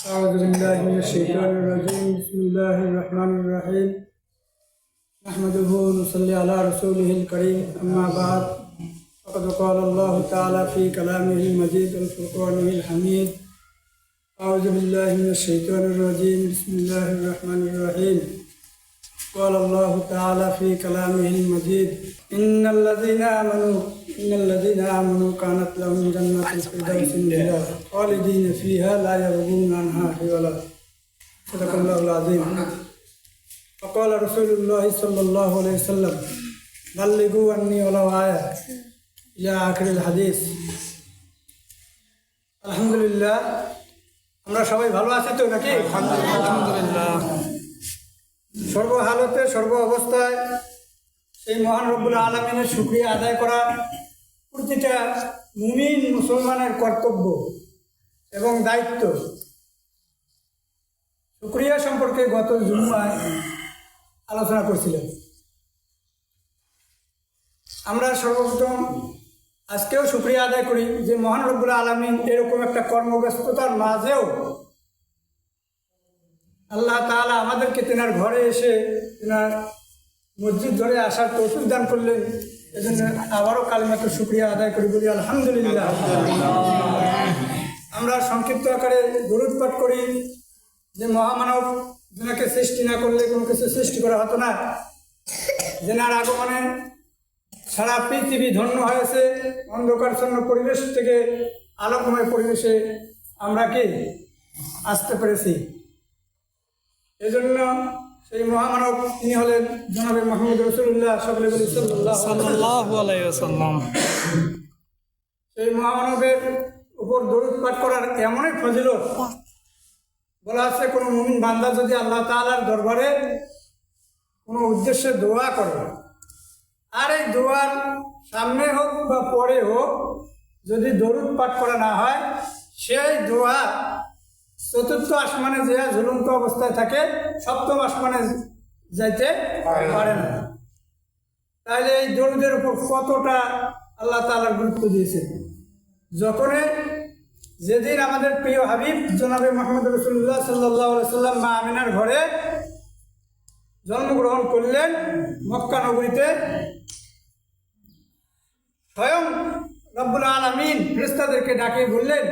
أعوذ بالله من الشيطان الرجيم بسم الله الرحمن الرحيم نحمده ونصلي على رسوله الكريم أما بعد فقد قال الله تعالى في كلامه المجيد والفرقانه الحميد أعوذ بالله من الشيطان الرجيم بسم الله الرحمن الرحيم قال الله تعالى في كلامه المجيد إن الذين آمنوا كانت لهم جنات الفردوس النزلا خالدين فيها لا يبغون عنها حولا صدق الله العظيم وقال رسول الله صلى الله عليه وسلم بلغوا عني ولو آية إلى آخر الحديث الحمد لله আমরা সবাই ভালো আছি তো নাকি আলহামদুলিল্লাহ সর্বহালতে সর্ব অবস্থায় সেই মহান রব্বুল আলামিনের শুকরিয়া আদায় করা প্রতিটা মুমিন মুসলমানের কর্তব্য এবং দায়িত্ব। শুকরিয়া সম্পর্কে গত জুম্মায় আলোচনা করছিলাম। আমরা সর্বপ্রথম আজকেও শুকরিয়া আদায় করি যে মহান রব্বুল আলামিন এরকম একটা কর্মব্যস্ততার মাঝেও আল্লাহ তাআলা আমাদেরকে তেনার ঘরে এসে তেনার মসজিদ ধরে আসার তৌফিক দান করলেন। এজন্য আবারও কালিমাত শুকরিয়া আদায় করি, বলি আলহামদুলিল্লাহ। আমরা সংক্ষিপ্ত আকারে দরুদ পাঠ করি যে মহামানব যেনাকে সৃষ্টি না করলে কোনো কিছু সৃষ্টি করা হতো না, যেনার আগমনে সারা পৃথিবী ধন্য হয়েছে। অন্ধকারচ্ছন্ন পরিবেশ থেকে আলোকময় পরিবেশে আমরা কি আসতে পেরেছি। এজন্য সেই মহামানব তিনি হলেন জনাবে মুহাম্মদ রাসূলুল্লাহ সাল্লাল্লাহু আলাইহি ওয়াসাল্লাম। সেই মহামানবের উপর দরুদ পাঠ করার এমনই ফজিলত বলা আছে, কোনো মুমিন বান্দা যদি আল্লাহ তাআলার দরবারে কোনো উদ্দেশ্যে দোয়া করে, আর এই দোয়ার সামনে হোক বা পরে হোক যদি দরুদ পাঠ করা না হয়, সেই দোয়া চতুর্থ আসমানে যে ঝুলন্ত অবস্থায় থাকে সপ্তম আসমানে যাইতে পারে না। তাহলে এই দরুদের উপর কতটা আল্লাহ তাআলা গুরুত্ব দিয়েছে। যেদিন আমাদের প্রিয় হাবিব জনাবে মুহাম্মদ রাসূলুল্লাহ সাল্লাল্লাহু আলাইহি সাল্লাম মা আমিনার ঘরে জন্মগ্রহণ করলেন মক্কা নগরীতে, স্বয়ং রব্বুল আলামিন ফেরেশতাদেরকে ডাকে বললেন,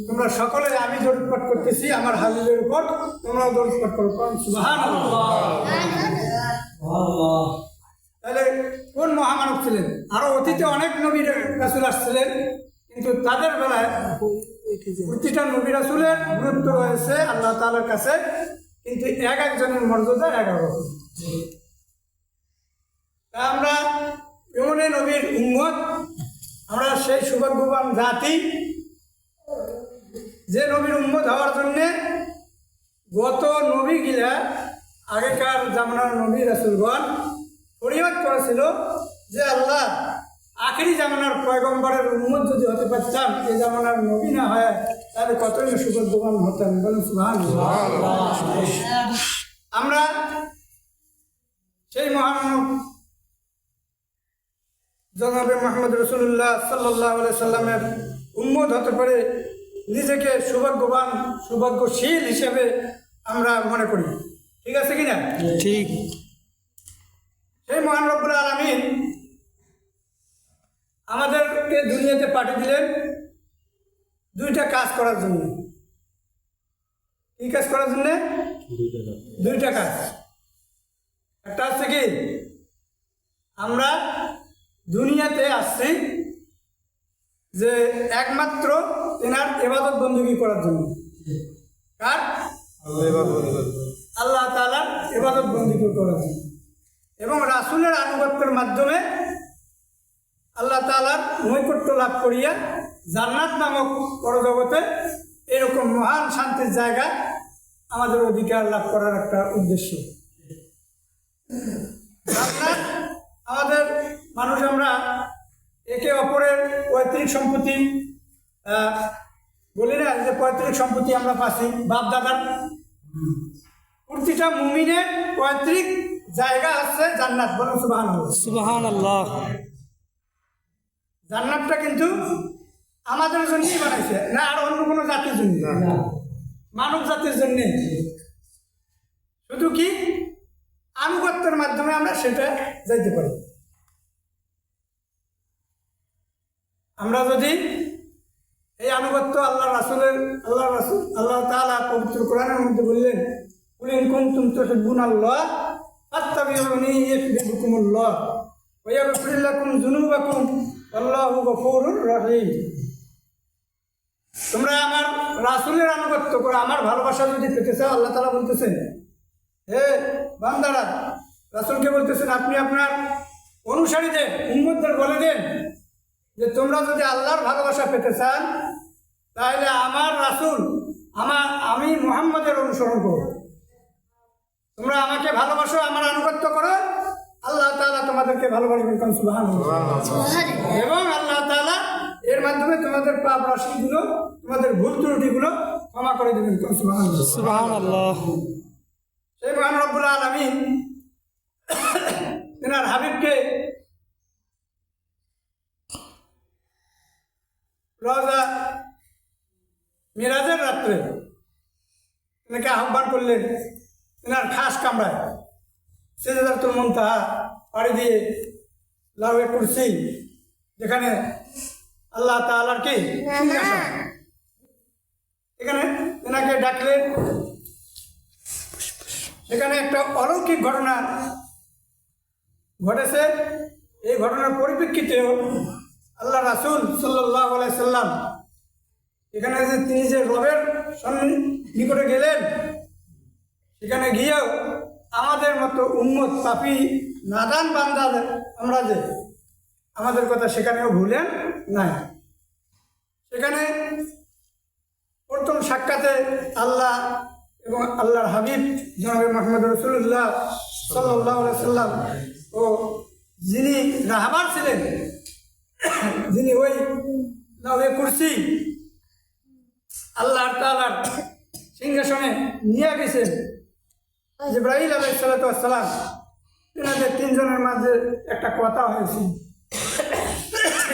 তোমরা সকলে আমি দরুদ পাঠ করতেছি আমার হাবিবের উপর, তোমরাও দরুদ পাঠ করো। সুবহানাল্লাহ। তাহলে কোন মহামানব ছিলেন? আরো অতীতে অনেক নবী রাসূল আসছিলেন, কিন্তু তাদের বেলায় প্রতিটা নবী রাসূলের গুরুত্ব রয়েছে আল্লাহ তাআলার কাছে, কিন্তু এক একজনের মর্যাদা এক এক রকম। তা আমরা এমনই নবীর উম্মত, আমরা সেই সৌভাগ্যবান জাতি যে নবীর উম্মত হওয়ার জন্যে গত নবীগিলা আগেকার জামানার নবী রাসূলগণ ফরিয়াদ করেছিল যে আল্লাহ আখেরি জামানার পয়গম্বরের উম্মত যদি হতে পারতাম, এই জামানার নবী না হয় তাহলে কতই না সৌভাগ্যবান হতাম। বলুন সুবহানাল্লাহ। আমরা সেই মহামানব জনাবে মুহাম্মদ রাসূলুল্লাহ সাল্লাল্লাহু আলাইহি সাল্লামের উম্মত হতে পারে নিজেকে সৌভাগ্যবান সৌভাগ্যশীল হিসেবে আমরা মনে করি। ঠিক আছে কিনা? ঠিক। সেই মহান রব্বুল আলামিন আমাদেরকে দুনিয়াতে পাঠিয়ে দিলেন দুইটা কাজ করার জন্য। কি কাজ করার জন্য? দুইটা কাজ। একটা হচ্ছে কি, আমরা দুনিয়াতে আসছি যে একমাত্র এনার ইবাদত বন্দেগী করার জন্য। কার? আল্লাহ তাআলার ইবাদত বন্দেগী করার জন্য, এবং রাসূলের আনুগত্যের মাধ্যমে আল্লাহ তাআলার নৈকট্য লাভ করিয়া জান্নাত নামক পরজগতে এরকম মহান শান্তির জায়গা আমাদের অধিকার লাভ করার একটা উদ্দেশ্য। জান্নাত আমাদের মানুষ, আমরা একে অপরের পৈতৃক সম্পত্তি বলি না, যে পৈতৃক সম্পত্তি আমরা পাচ্ছি বাপ দাদার। প্রতিটা মুমিনের পৈতৃক জায়গা আছে জান্নাত। বলুন সুবহানাল্লাহ। সুবহানাল্লাহ। জান্নাতটা কিন্তু আমাদের জন্যই বানাইছে, না আর অন্য কোনো জাতির জন্য। মানব জাতির জন্যে, শুধু কি আনুগত্যের মাধ্যমে আমরা সেটা যাইতে পারি। আমরা যদি এই আনুগত্য আল্লাহ তাআলা পবিত্র কোরআনের মধ্যে বললেন, কুল ইন কুনতুম তুহিব্বুনাল্লাহ ফাত্তাবিউনি ইউহিব্বুকুমুল্লাহ ওয়া ইয়াগফির লাকুম যুনুবাকুম আল্লাহু গফুরুর রহিম। তোমরা আমার রাসূলের আনুগত্য করো, আমার ভালোবাসা যদি পেতে চাও, আল্লাহ তাআলা বলতেছেন, হে বান্দারা, রাসূলকে বলতেছেন, আপনি আপনার অনুসারীদের উম্মতদের বলে দেন যে তোমরা যদি আল্লাহর ভালোবাসা পেতে চান, তাহলে আমার রাসূল আমি মুহাম্মদের অনুসরণ করো। তোমরা আমাকে ভালোবাসো, আমার আনুগত্য করো, আল্লাহ তাআলা তোমাদেরকে ভালোবাসবেন। সুবহানাল্লাহ। এবং আল্লাহ তাআলা এর মাধ্যমে তোমাদের পাপ রাশিগুলো, তোমাদের ভুল ত্রুটিগুলো ক্ষমা করে দেবেন। সুবহানাল্লাহ। সুবহানাল্লাহ। সেই মহান রব্বুল আলামিন তেনার হাবিবকে রওজা মিরাজের রাত্রে এনাকে আহ্বান করলেন, এনার খাস কামরায় সিদরাতুল মুনতাহা পাড়ি দিয়ে লাউহে কুরসি, যেখানে আল্লাহ তাআলার কি সিংহাসন, এখানে এনাকে ডাকলেন। সেখানে একটা অলৌকিক ঘটনা ঘটেছে। এই ঘটনার পরিপ্রেক্ষিতেও আল্লাহ রাসূল সাল্লাল্লাহু আলাইহি সাল্লাম এখানে যে তিনি যে রবের নিকটে গেলেন, সেখানে গিয়েও আমাদের মতো উম্মত পাপী নাদান বান্দা আমরা যে আমাদের কথা সেখানেও ভুলেন নাই। সেখানে প্রথম সাক্ষাতে আল্লাহ এবং আল্লাহর হাবিব জনাবে মুহাম্মদ রাসূলুল্লাহ সাল্লাল্লাহু আলাইহি সাল্লাম ও যিনি রাহবার ছিলেন, যিনি ওই লাউহে কুরসি আল্লাহ তাআলার সিংহাসনে নিয়ে গেছেন, জিবরাইল আলাইহিস সালাতু ওয়াস সালাম, এনাদের তিনজনের মাঝে একটা কথা হয়েছে।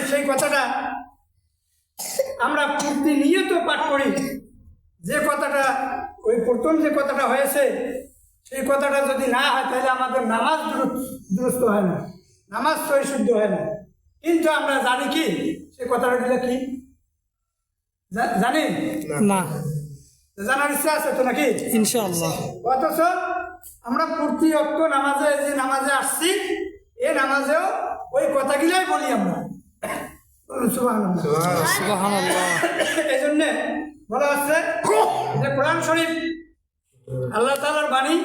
সেই কথাটা আমরা প্রতিনিয়ত পাঠ করি। যে কথাটা ওই প্রথম যে কথাটা হয়েছে, সেই কথাটা যদি না হয় তাহলে আমাদের নামাজ দুরুস্ত হয় না, নামাজ সহিশুদ্ধ হয় না। কিন্তু আমরা জানি কি সেই কথাটা দিলে কি জানি না, জানার ইচ্ছা আছে তো নাকি? ইনশাআল্লাহ। অথচ আমরা প্রতি ওয়াক্ত নামাজে যে নামাজে আসছি, এই নামাজেও ওই কথাগুলাই বলি আমরা। সুবহানাল্লাহ। সুবহানাল্লাহ। এই জন্যে বলা হচ্ছে যে কোরআন শরীফ আল্লাহ তাআলার বাণী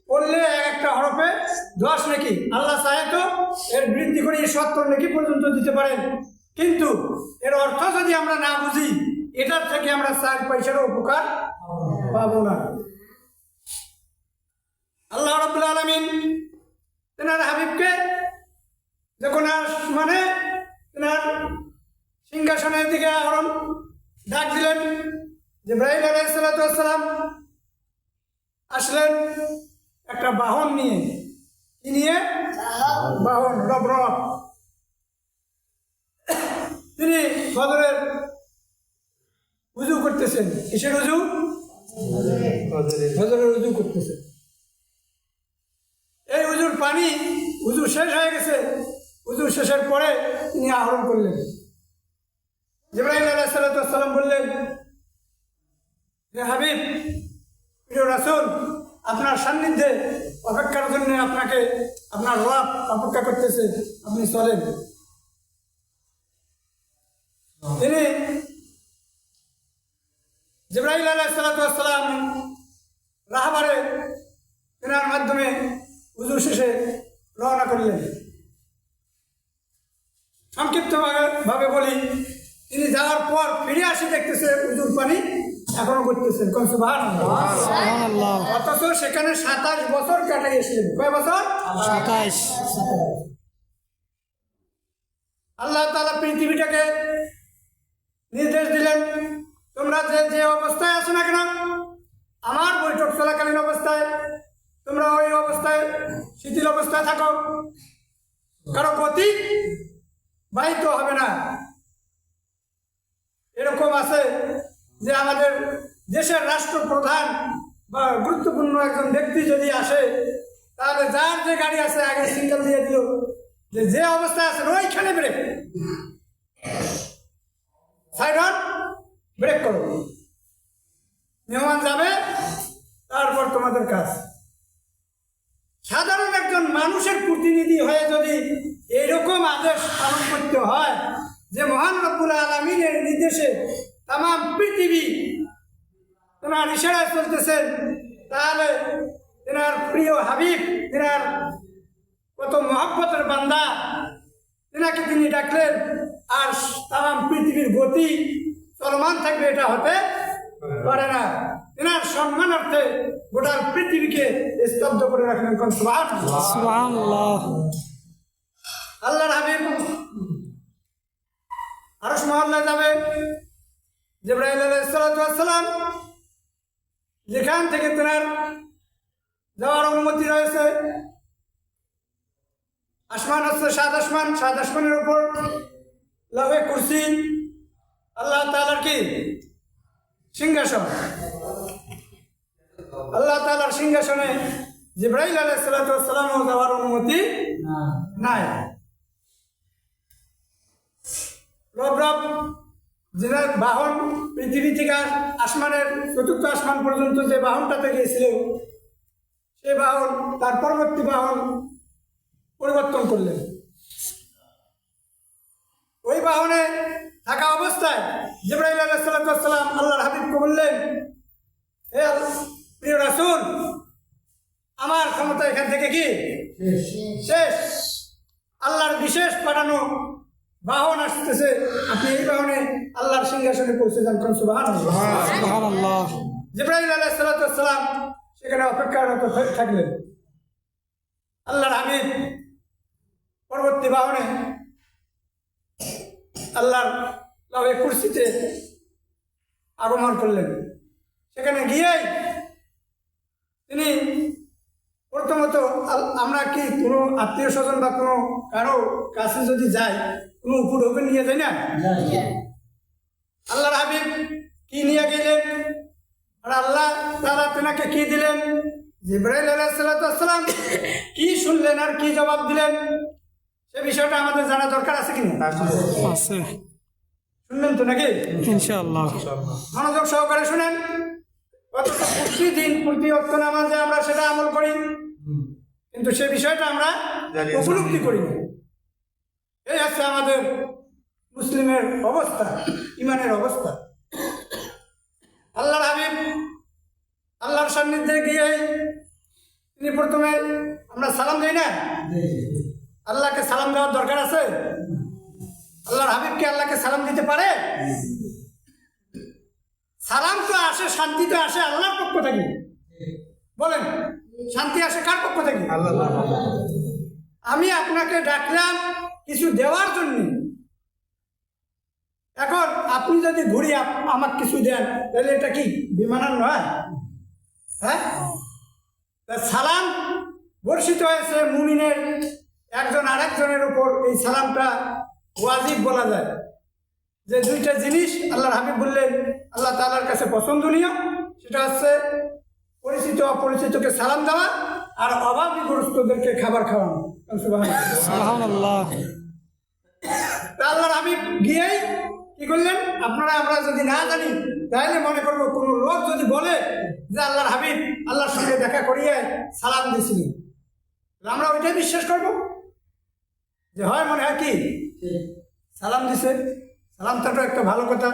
পড়লে একটা হরফে 10 নেকি, আল্লাহ চাহে তো এর বৃদ্ধি করে 70 নেকি পর্যন্ত দিতে পারেন। কিন্তু এর অর্থ যদি আমরা না বুঝি, এটার থেকে আমরা 4 পয়সারও উপকার পাবো না। আল্লাহ রাব্বুল আলামিন তেনার হাবিবকে যখন মানে তেনার সিংহাসনের দিকে আহরণ ডাক দিলেন, জিবরাইল আলাইহিস সালাতু ওয়াস সালাম আসলেন একটা বাহন নিয়ে। কি নিয়ে? বাহন, রব। তিনি ফজরের উযু করতেছেন। কিসের উযু? ফজরের উযু করতেছেন। এই উযুর পানি, উযু শেষ হয়ে গেছে। উযু শেষের পরে তিনি আহরণ করলেন। জিবরাইল আলাইহিস সালাতু ওয়াস সালাম বললেন, হে হাবিব, প্রিয় রাসূল, আপনার সান্নিধ্যে অপেক্ষার জন্য আপনাকে আপনার রব অপেক্ষা করতেছে, আপনি চলেন। তিনি জিবরাইল আলাইহিস সালাতু ওয়াস সালাম রাহবারে তেনার মাধ্যমে উযু শেষে রওনা করলেন। সংক্ষিপ্ত ভাবে বলি, তিনি যাওয়ার পর ফিরে আসি দেখতেছে উযুর পানি এখনো করতেছেন। সুবহানাল্লাহ। অথচ সেখানে 27 বছর কাটা গেছিলেন। কয় বছর? 27। আল্লাহ তাআলা পৃথিবীটাকে নির্দেশ দিলেন, তোমরা যে অবস্থায় আছো না কেন, আমার বৈঠক চলাকালীন অবস্থায় তোমরা ওই অবস্থায় শিথিল অবস্থায় থাকো, কারো গতি বাহিত হবে না। এরকম আছে যে আমাদের দেশের রাষ্ট্রপ্রধান বা গুরুত্বপূর্ণ একজন ব্যক্তি যদি আসে, তাহলে যার যে গাড়ি আছে আগে সিগন্যাল দিয়ে দিল যে অবস্থায় আছে ওইখানে ব্রেক, সাইড অন, ব্রেক করো, মেহমান যাবে, তারপর তোমাদের কাজ। সাধারণ একজন মানুষের প্রতিনিধি হয়ে যদি এইরকম আদেশ পালন করতে হয় যে মহান রব্বুল আলামিনের নির্দেশে তাম পৃথিবী তেনার ইশারায় চলতেছেন, তাহলে তেনার প্রিয় হাবিব, তেনার কত মহব্বতের বান্দা, তেনাকে তিনি ডাকলেন, আর তাম পৃথিবীর গতি চলমান থাকবে, এটা হতে পারে না। তেনার সম্মানার্থে গোটা পৃথিবীকে স্তব্ধ করে রাখলেন। সুবহানাল্লাহ। সুবহানাল্লাহ। আল্লাহর হাবিব আরশ মহল্লায় যাবে, জিবরাইল আলাইহিস সালাম যেখান থেকে তেনার যাওয়ার অনুমতি রয়েছে, আসমান হচ্ছে সাত আসমান, সাত আসমানের উপর লাউহে কুরসি, আল্লাহ তাআলার কি সিংহাসন। আল্লাহ তাআলার সিংহাসনে জিবরাইল আলাইহিস সালামও যাওয়ার অনুমতি নাই। রব রব যেনার বাহন পৃথিবী থেকে আসমানের চতুর্থ আসমান পর্যন্ত যে বাহনটাতে গিয়েছিল, সে বাহন তার পরবর্তী বাহন পরিবর্তন করলেন। ওই বাহনে থাকা অবস্থায় জিবরাইল আলাইহিস সালাম আল্লাহর হাবিবকে বললেন, হে প্রিয় রাসূল, আমার ক্ষমতা এখান থেকে কি শেষ, আল্লাহর বিশেষ পাঠানো বাহন আসতেছে, আপনি এই বাহনে আল্লাহর সিংহাসনে পৌঁছে যান। সুবহানাল্লাহ। সুবহানাল্লাহ। জিবরাইল আলাইহিস সালাম সেখানে অপেক্ষারত থাকলেন। আল্লাহর হাবিব পরবর্তী বাহনে আল্লাহর লাউহে কুরসিতে আগমন করলেন। সেখানে গিয়েই তিনি প্রথমত, আমরা কি কোনো আত্মীয় স্বজন বা কোনো কারো কাছে যদি যাই, কোনো উপর উপর নিয়ে যাই না? আল্লাহর হাবিব কি নিয়ে গেলেন আর আল্লাহ তাআলা তেনাকে কি দিলেন, জিবরাইল আলাইহিস সালাম কি শুনলেন আর কি জবাব দিলেন, সে বিষয়টা আমাদের জানা দরকার আছে কিনা? আছে। শুনলেন তো নাকি? ইনশাআল্লাহ। মনোযোগ সহকারে শুনেন। অথচ প্রতিদিন প্রতি ওয়াক্ত নামাজে আমরা সেটা আমল করি, কিন্তু সে বিষয়টা আমরা উপলব্ধি করি না। এই হচ্ছে আমাদের মুসলিমের অবস্থা, ইমানের অবস্থা। আল্লাহর হাবিব আল্লাহর সান্নিধ্যে গিয়ে তিনি প্রথমে, আমরা সালাম দিই না, আল্লাহকে সালাম দেওয়ার দরকার আছে? আল্লাহর হাবিবকে আল্লাহকে সালাম দিতে পারে? সালাম তো আসে, শান্তি তো আসে আল্লাহর পক্ষ থেকে। বলেন, শান্তি আসে কার পক্ষ থেকে? আমি আপনাকে ডাকলাম কিছু দেওয়ার জন্য। এখন আপনি যদি ঘুরি আমাকে কিছু দেন, তাহলে এটা কি বিমানান নয়? হ্যাঁ, সালাম বর্ষিত হয়েছে মুমিনের একজন আরেকজনের উপর। এই সালামটা ওয়াজিব বলা যায়। যে দুইটা জিনিস আল্লাহর হাবিব বললেন আল্লাহ তাআলার কাছে পছন্দনীয়, সেটা হচ্ছে পরিচিত অপরিচিতকে সালাম দেওয়া আর অভাবগ্রস্তদেরকে খাবার খাওয়ানো। সুবহানাল্লাহ। আল্লাহর হাবিব গিয়েই কি করলেন, আমরা যদি না জানি তাহলে মনে করবো কোন লোক যদি বলে যে আল্লাহর হাবিব আল্লাহর সঙ্গে দেখা করিয়ে সালাম দিয়েছিলেন, আমরা ওইটাই বিশ্বাস করবো যে হয় মনে হয় কি সালাম দিছে। সালামটা তো একটা ভালো কথা।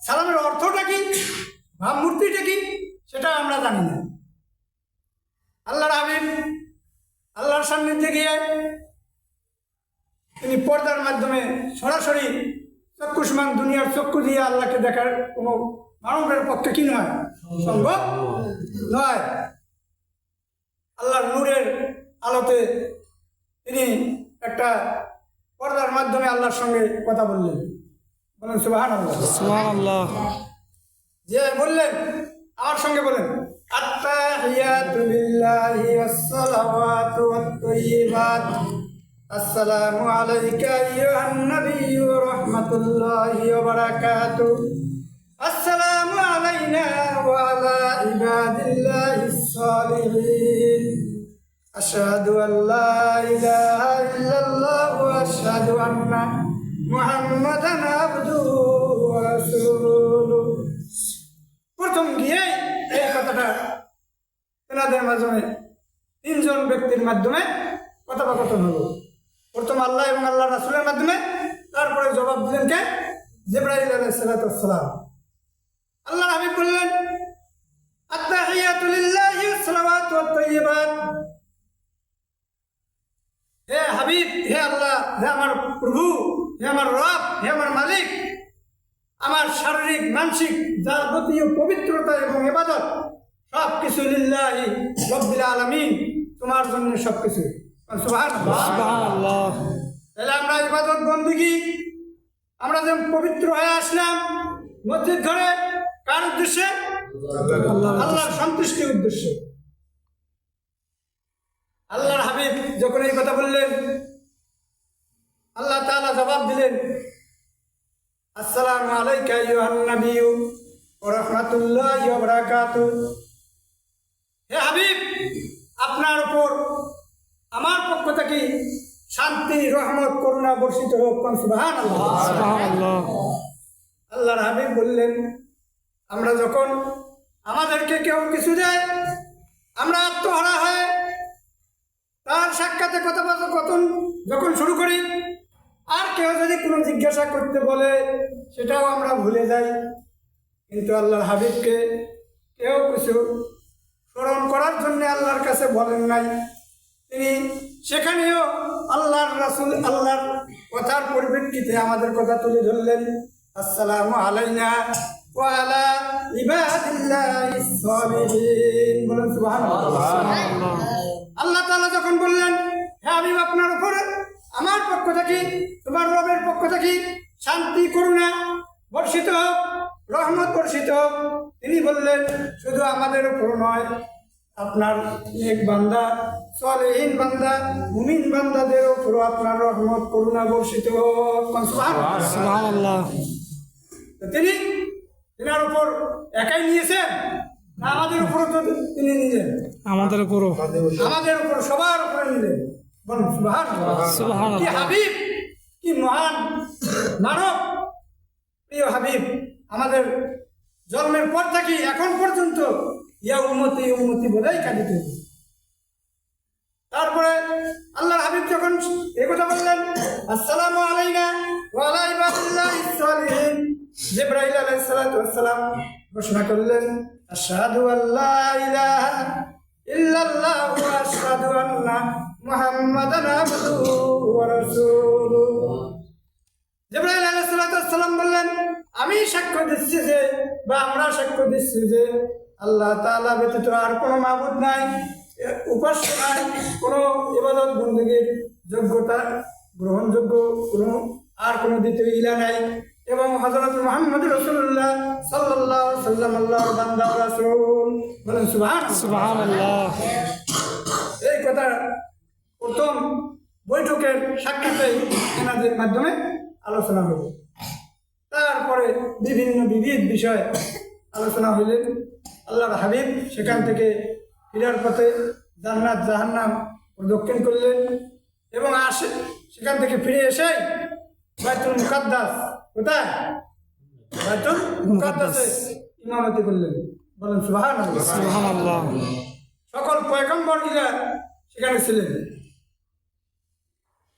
সালামের অর্থটা কি, ভাবমূর্তিটা কি, সেটা আমরা জানি না। আল্লাহর হাবিব আল্লাহর সান্নিধ্যে গিয়ে তিনি পর্দার মাধ্যমে সরাসরি চক্ষুষ্মান দুনিয়ার চক্ষু দিয়ে আল্লাহকে দেখার কোনো মানবের পক্ষে কি নয়, সম্ভব নয়। আল্লাহর নূরের আলোতে তিনি একটা পর্দার মাধ্যমে আল্লাহর সঙ্গে কথা বললেন। বলেন সুবহানাল্লাহ। সুবহানাল্লাহ। যে বললেন, আমার সঙ্গে বলেন, আত্তাহিয়াতু লিল্লাহি ওয়াসসালাওয়াতু ওয়াত-তাইয়্যিবাত। আসসালামু আলাইকা আইয়ুহান নাবিয়্যু রাহমাতুল্লাহি ওয়া বারাকাতুহু। আসসালামু আলাইকা علينا وعلى عباد الله الصالحين أشهد أن لا إله إلا الله وأشهد أن محمدا عبده ورسوله প্রথম গিয়ে এই কথাটা এনাদের মাধ্যমে তিনজন ব্যক্তির মাধ্যমে কথোপকথন হলো। প্রথম আল্লাহ এবং আল্লাহ রাসূলের মাধ্যমে, তারপরে জবাব দিলেন কে? জিবরাইল আলাইহিস সালাম। আল্লাহর হাবিব বললেন, আত্তাহিয়াতু লিল্লাহি ওয়াস সালাওয়াতু ওয়াত তাইয়্যিবাত। হে হাবিব, হে আল্লাহ, হে আমার প্রভু, হে আমার রব, হে আমার মালিক, আমার শারীরিক মানসিক যাবতীয় পবিত্রতা এবং ইবাদত সব কিছু লিল্লাহি রাব্বিল আলামিন, তোমার জন্য সব কিছু। সুবহানাল্লাহ। সুবহানাল্লাহ। তাহলে আমরা ইবাদত বন্দেগী আমরা যে পবিত্র হয়ে আসলাম মসজিদ ঘরে, কার উদ্দেশ্যে? আল্লাহর সন্তুষ্টির উদ্দেশ্যে। আল্লাহর হাবিব যখন এই কথা বললেন, আল্লাহ তাআলা জবাব দিলেন, আসসালামু আলাইকা আইয়ুহান নাবিয়্যু ওয়া রাহমাতুল্লাহি ওয়া বারাকাতুহু। হে হাবিব, আপনার উপর আমার পক্ষ থেকে শান্তি, রহমত, করুণা বর্ষিত হোক। সুবহানাল্লাহ। সুবহানাল্লাহ। আল্লাহর হাবিব বললেন, আমরা যখন আমাদেরকে কেউ কিছু দেয়, আমরা আত্মহারা হয়ে তার সাক্ষাতে কথোপকথন যখন শুরু করি, আর কেউ যদি কোনো জিজ্ঞাসা করতে বলে সেটাও আমরা ভুলে যাই। কিন্তু আল্লাহর হাবিবকে কেউ কিছু স্মরণ করার জন্য আল্লাহর কাছে বলেন নাই। তিনি সেখানেও আল্লাহর রাসূল আল্লাহর কথার পরিপ্রেক্ষিতে আমাদের কথা তুলে ধরলেন, আসসালামু আলাইনা ওয়া আলা ইবাদিল্লাহিস সালিহিন। বলেন সুবহানাল্লাহ। আল্লাহ তাআলা যখন বললেন, হে হাবিব, আপনার উপরে আমার পক্ষ থেকে, তোমার রবের পক্ষ থেকে শান্তি, করুণা বর্ষিত হোক, রহমত বর্ষিত হোক, তিনি বললেন শুধু আমাদের উপর নয়, আপনার নেক বান্দা, সালেহীন বান্দা, মুমিন বান্দাদের উপর আপনার রহমত, করুণা বর্ষিত হোক। সুবহানাল্লাহ। তিনি তিনার উপর একাই নিয়েছেন না আমাদের উপরও তো তিনি নিলেন? আমাদের উপরও। আমাদের উপর, সবার উপরে নিলেন। বলুন সুবহানাল্লাহ। কি সুবহানাল্লাহ। হাবিব, কি মহান মানব! প্রিয় হাবিব, আমাদের জন্মের পর থেকে এখন পর্যন্ত ইয়া উম্মতি বলেই কাঁদিত। তারপরে আল্লাহর হাবিব যখন এই কথা বললেন, আসসালামু আলাইনা ওয়া আলা ইবাদিল্লাহিস সালিহিন, জিবরাইল আলাইহিস সালাতু ওয়াস সালাম ঘোষণা করলেন, আশহাদু আল্লা ইলাহা ইল্লাল্লাহ ওয়া আশহাদু আন্না মুহাম্মাদান আবদুহু ওয়া রাসূলুহু। জিবরাইল আলাইহিস সালাতু ওয়াস সালাম বললেন, আমি সাক্ষ্য দিচ্ছি যে, বা আমরা সাক্ষ্য দিচ্ছি যে আল্লাহ তাআলা ব্যতীত আর কোনো মাবুদ নাই, উপাস্য নাই, কোনো ইবাদত বন্দেগীর যোগ্যতা গ্রহণযোগ্য আর কোনো দ্বিতীয় ইলা নাই, এবং হযরত মুহাম্মদ রাসূলুল্লাহ সাল্লাল্লাহু আলাইহি ওয়াসাল্লাম আল্লাহর বান্দা ও রাসূল। বলেন সুবহানাল্লাহ। সুবহানাল্লাহ। এই কথা প্রথম বৈঠকের সাক্ষাতেই এনাদের মাধ্যমে আলোচনা হলো। তারপরে বিবিধ বিষয় আলোচনা হইলেন। আল্লাহর হাবিব সেখান থেকে ফিরার পথে জান্নাত জাহান্নাম প্রদক্ষিণ করলেন এবং সেখান থেকে ফিরে এসে বাইতুল মুকাদ্দাস, কোথায়? বাইতুল মুকাদ্দাসে ইমামতি করলেন। বলেন সুবহানাল্লাহ। সুবহানাল্লাহ। সকল পয়গম্বররা সেখানে ছিলেন,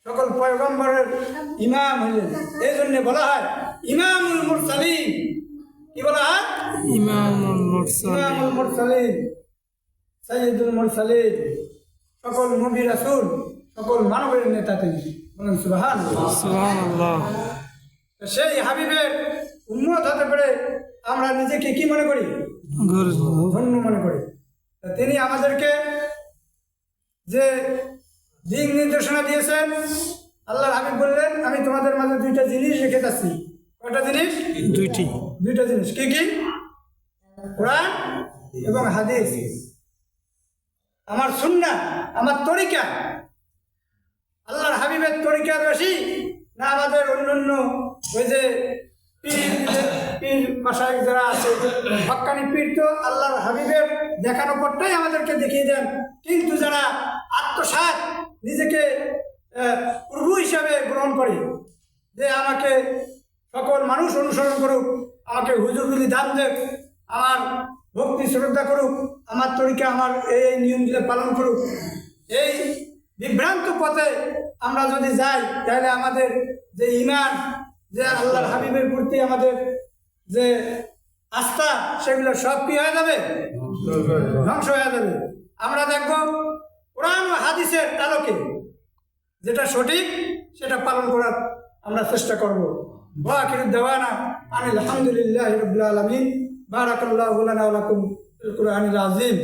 সকল পয়গম্বরের ইমাম হইলেন। এই জন্য বলা হয় ইমামুল মুরসালিন। কি বলা হয়? ইমামুল মুরসালিন। ইমামুল মুরসালিন, সাইয়্যিদুল মুরসালিন। সকল নবী রাসূল, সকল মানবের নেতা তিনি। বলেন সুবহানাল্লাহ। সুবহানাল্লাহ। সেই হাবিবের উম্মত হতে পেরে আমরা নিজেকে কি মনে করি? ধন্য মনে করি। তিনি আমাদেরকে যে দিক নির্দেশনা দিয়েছেন, আল্লাহর হাবিব বললেন, আমি তোমাদের মাঝে দুইটা জিনিস রেখে যাচ্ছি। কয়টা জিনিস? দুইটা জিনিস। কি কি? কোরআন এবং হাদিস। আমার সুন্নাহ, আমার তরিকা। আল্লাহর হাবিবের তরিকা বেশি না আমাদের অন্যান্য ওই যে পীর মাশায়েখ যারা আছে, হক্কানি পীর তো আল্লাহর হাবিবের দেখানো পথটাই আমাদেরকে দেখিয়ে দেন, কিন্তু যারা আত্মসাৎ নিজেকে প্রভু হিসাবে গ্রহণ করে, যে আমাকে সকল মানুষ অনুসরণ করুক, আমাকে হুজুরগুলি দান দেব, আমার ভক্তি শ্রদ্ধা করুক, আমার তরিকা আমার এই নিয়মগুলো পালন করুক, এই বিভ্রান্ত পথে আমরা যদি যাই তাহলে আমাদের যে ঈমান, যে আল্লাহর হাবিবের প্রতি আমাদের যে আস্থা, সেগুলো সব কি হয়ে যাবে? ধ্বংস হয়ে যাবে। আমরা দেখব কোরআন ও হাদিসের আলোকে যেটা সঠিক সেটা পালন করার আমরা চেষ্টা করব। ওয়া আখিরু দাওয়ানা আনিল হামদুলিল্লাহি রাব্বিল আলামিন। বারাকাল্লাহু লানা ওয়া লাকুম ফিল কুরআনিল আযীম।